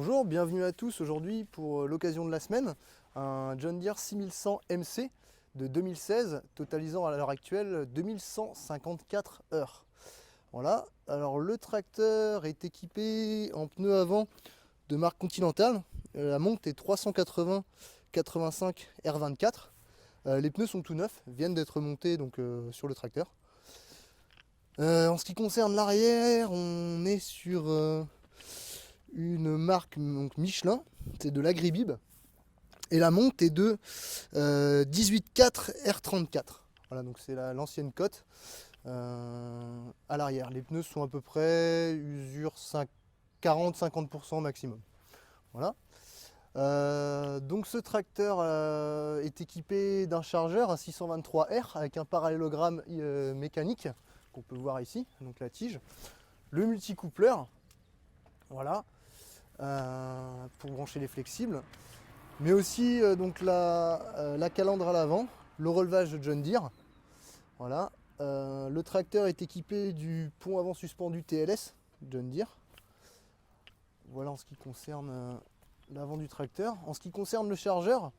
Bonjour, bienvenue à tous aujourd'hui pour l'occasion de la semaine, un John Deere 6100 MC de 2016 totalisant à l'heure actuelle 2154 heures. Voilà, alors le tracteur est équipé en pneus avant de marque Continental, la monte est 380 85 R24. Les pneus sont tout neufs, viennent d'être montés sur le tracteur. En ce qui concerne l'arrière, on est sur une marque donc Michelin, c'est de l'agribib, et la monte est de 18.4 R34. Voilà, donc c'est l'ancienne cote à l'arrière. Les pneus sont à peu près usure 40-50% maximum. Voilà. Donc ce tracteur est équipé d'un chargeur, un 623R avec un parallélogramme mécanique qu'on peut voir ici, donc la tige, le multicoupleur, voilà, pour brancher les flexibles, mais aussi donc la calandre à l'avant, le relevage de John Deere. Voilà. Le tracteur est équipé du pont avant suspendu TLS John Deere. Voilà en ce qui concerne l'avant du tracteur. En ce qui concerne le chargeur,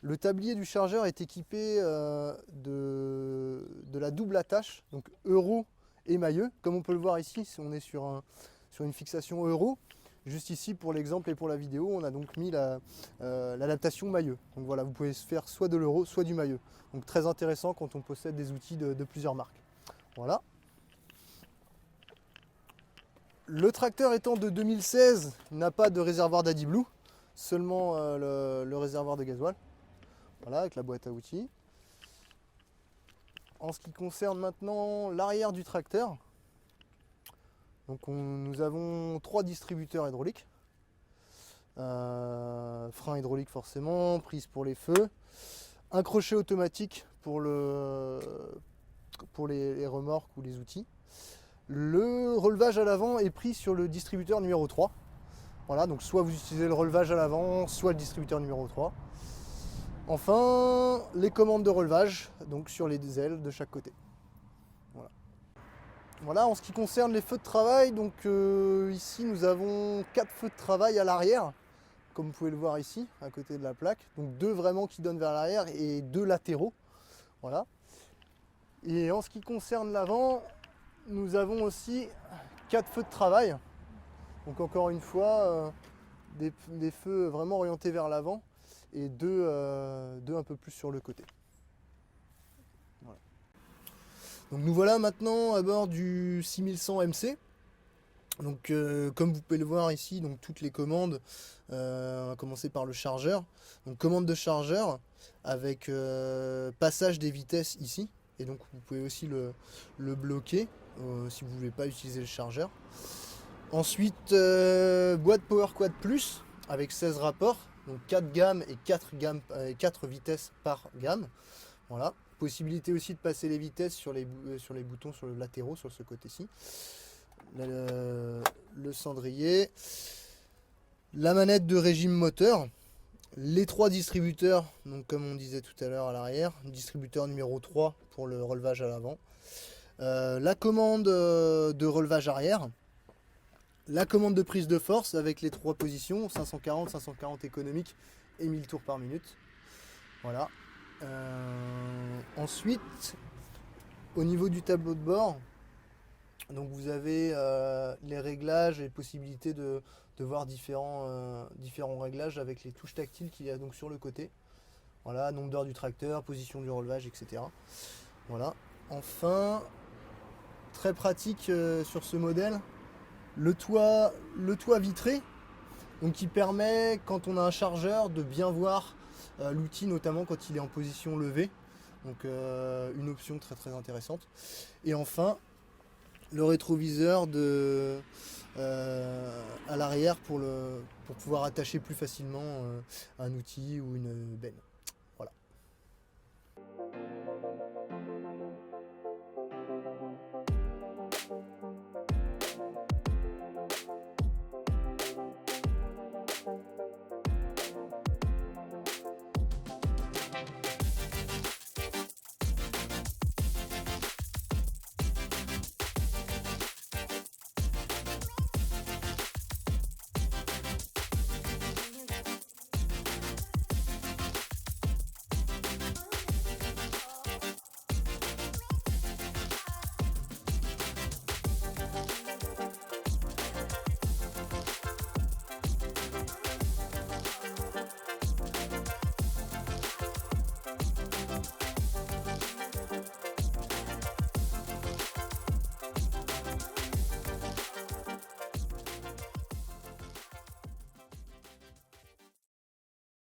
le tablier du chargeur est équipé de la double attache, donc euro et mailleux. Comme on peut le voir ici, on est sur une fixation euro. Juste ici, pour l'exemple et pour la vidéo, on a donc mis l'adaptation mailleux. Donc voilà, vous pouvez faire soit de l'euro, soit du mailleux. Donc très intéressant quand on possède des outils de plusieurs marques. Voilà. Le tracteur étant de 2016, n'a pas de réservoir d'AdiBlue, seulement le réservoir de gasoil. Voilà, avec la boîte à outils. En ce qui concerne maintenant l'arrière du tracteur, donc nous avons 3 distributeurs hydrauliques. Frein hydraulique forcément, prise pour les feux, un crochet automatique pour les remorques ou les outils. Le relevage à l'avant est pris sur le distributeur numéro 3. Voilà, donc soit vous utilisez le relevage à l'avant, soit le distributeur numéro 3. Enfin, les commandes de relevage, donc sur les ailes de chaque côté. Voilà. Voilà, en ce qui concerne les feux de travail, donc ici nous avons 4 feux de travail à l'arrière, comme vous pouvez le voir ici, à côté de la plaque. Donc 2 vraiment qui donnent vers l'arrière et 2 latéraux. Voilà. Et en ce qui concerne l'avant, nous avons aussi 4 feux de travail. Donc encore une fois, des feux vraiment orientés vers l'avant et 2 un peu plus sur le côté. Voilà. Donc nous voilà maintenant à bord du 6100 MC. Donc comme vous pouvez le voir ici, donc toutes les commandes, on va commencer par le chargeur. Donc commande de chargeur avec passage des vitesses ici. Et donc vous pouvez aussi le bloquer si vous ne voulez pas utiliser le chargeur. Ensuite boîte Power Quad Plus avec 16 rapports. Donc 4 gammes et 4 vitesses par gamme. Voilà. Possibilité aussi de passer les vitesses sur les boutons sur le latéraux, sur ce côté-ci. Le cendrier. La manette de régime moteur. Les 3 distributeurs, donc comme on disait tout à l'heure à l'arrière. Distributeur numéro 3 pour le relevage à l'avant. La commande de relevage arrière. La commande de prise de force avec les 3 positions, 540, 540 économique et 1000 tours par minute. Voilà. Ensuite, au niveau du tableau de bord, donc vous avez les réglages et possibilités de voir différents réglages avec les touches tactiles qu'il y a donc sur le côté. Voilà, nombre d'heures du tracteur, position du relevage, etc. Voilà. Enfin, très pratique sur ce modèle, le toit vitré, donc qui permet, quand on a un chargeur, de bien voir l'outil, notamment quand il est en position levée. Donc une option très très intéressante. Et enfin, le rétroviseur à l'arrière pour pouvoir attacher plus facilement un outil ou une benne.